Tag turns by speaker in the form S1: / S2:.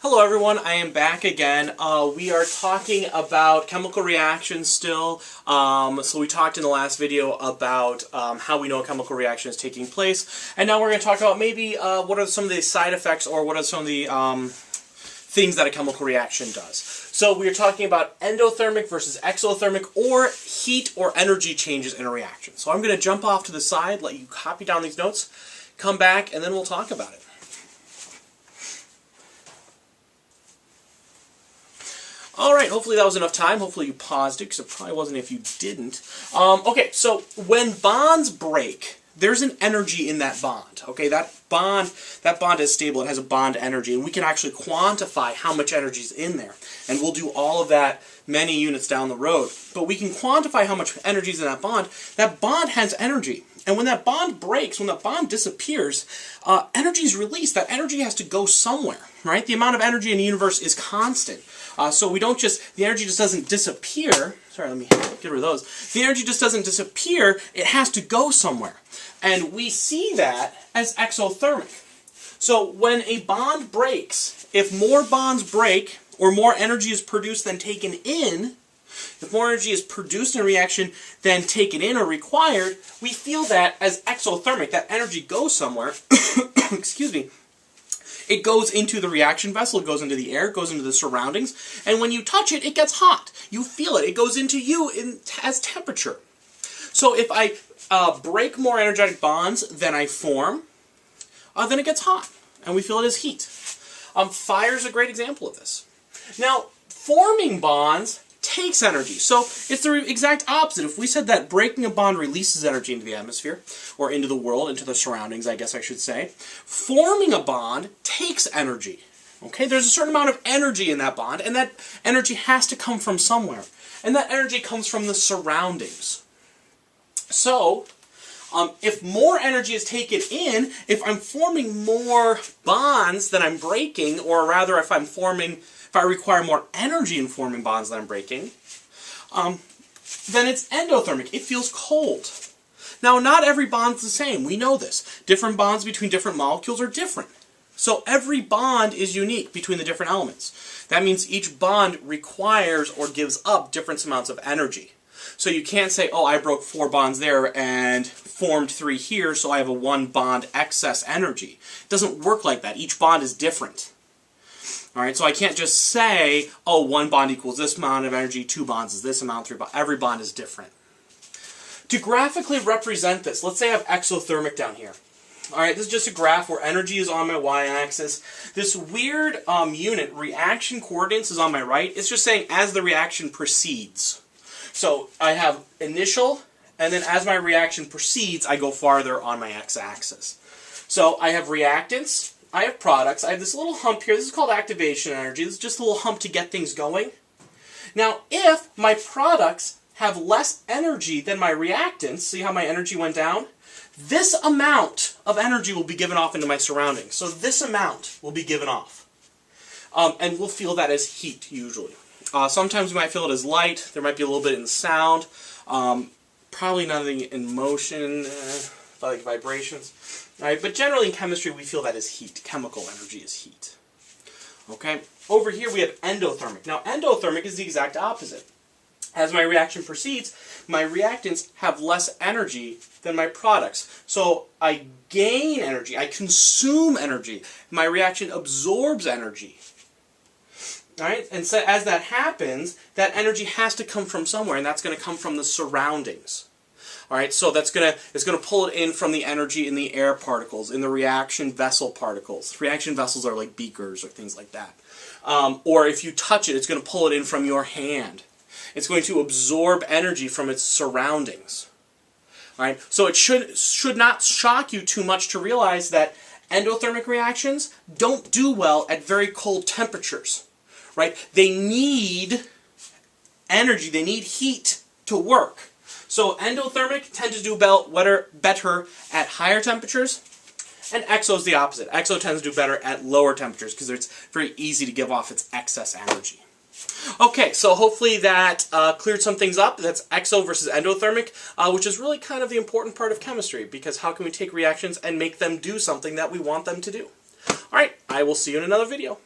S1: Hello everyone, I am back again. We are talking about chemical reactions still. So we talked in the last video about how we know a chemical reaction is taking place. And now we're going to talk about maybe what are some of the side effects or what are some of the things that a chemical reaction does. So we are talking about endothermic versus exothermic, or heat or energy changes in a reaction. So I'm going to jump off to the side, let you copy down these notes, come back, and then we'll talk about it. Alright, hopefully that was enough time. Hopefully you paused it, because it probably wasn't if you didn't. Okay, so when bonds break, there's an energy in that bond. Okay, that bond is stable. It has a bond energy, and we can actually quantify how much energy is in there. And we'll do all of that many units down the road. But we can quantify how much energy is in that bond. That bond has energy. And when that bond breaks, when that bond disappears, energy is released. That energy has to go somewhere, right? The amount of energy in the universe is constant. So we don't just, the energy just doesn't disappear. Sorry, let me get rid of those. The energy just doesn't disappear. It has to go somewhere. And we see that as exothermic. So when a bond breaks, if more bonds break, or more energy is produced than taken in, if more energy is produced in a reaction than taken in or required, we feel that as exothermic. That energy goes somewhere. Excuse me. It goes into the reaction vessel, it goes into the air, it goes into the surroundings, and when you touch it, it gets hot. You feel it. It goes into you as temperature. So if I break more energetic bonds than I form, then it gets hot, and we feel it as heat. Fire is a great example of this. Now, forming bonds takes energy. So it's the exact opposite. If we said that breaking a bond releases energy into the atmosphere, or into the world, into the surroundings, I guess I should say, forming a bond takes energy. Okay, there's a certain amount of energy in that bond, and that energy has to come from somewhere. And that energy comes from the surroundings. So, if more energy is taken in, if I'm forming more bonds than I'm breaking, or rather if I require more energy in forming bonds than I'm breaking, then it's endothermic. It feels cold. Now, not every bond's the same. We know this. Different bonds between different molecules are different. So every bond is unique between the different elements. That means each bond requires or gives up different amounts of energy. So you can't say, oh, I broke 4 bonds there and formed 3 here, so I have a 1 bond excess energy. It doesn't work like that. Each bond is different. Alright, so I can't just say, oh, 1 bond equals this amount of energy, 2 bonds is this amount, 3 bonds. Every bond is different. To graphically represent this, let's say I have exothermic down here. Alright, this is just a graph where energy is on my y-axis. This weird unit, reaction coordinates, is on my right. It's just saying as the reaction proceeds. So I have initial, and then as my reaction proceeds, I go farther on my x-axis. So I have reactants, I have products, I have this little hump here. This is called activation energy. This is just a little hump to get things going. Now, if my products have less energy than my reactants, see how my energy went down? This amount of energy will be given off into my surroundings. So this amount will be given off. And we'll feel that as heat, usually. Sometimes we might feel it as light. There might be a little bit in sound. Probably nothing in motion, like vibrations. Alright, but generally in chemistry we feel that as heat. Chemical energy is heat. Okay? Over here we have endothermic. Now endothermic is the exact opposite. As my reaction proceeds, my reactants have less energy than my products. So I gain energy, I consume energy. My reaction absorbs energy. Alright? And so as that happens, that energy has to come from somewhere, and that's going to come from the surroundings. Alright, so it's going to pull it in from the energy in the air particles, in the reaction vessel particles. Reaction vessels are like beakers or things like that. Or if you touch it, it's going to pull it in from your hand. It's going to absorb energy from its surroundings. Alright, so it should not shock you too much to realize that endothermic reactions don't do well at very cold temperatures. Right? They need energy, they need heat to work. So endothermic tends to do better at higher temperatures, and exo is the opposite. Exo tends to do better at lower temperatures because it's very easy to give off its excess energy. Okay, so hopefully that cleared some things up. That's exo versus endothermic, which is really kind of the important part of chemistry, because how can we take reactions and make them do something that we want them to do? Alright, I will see you in another video.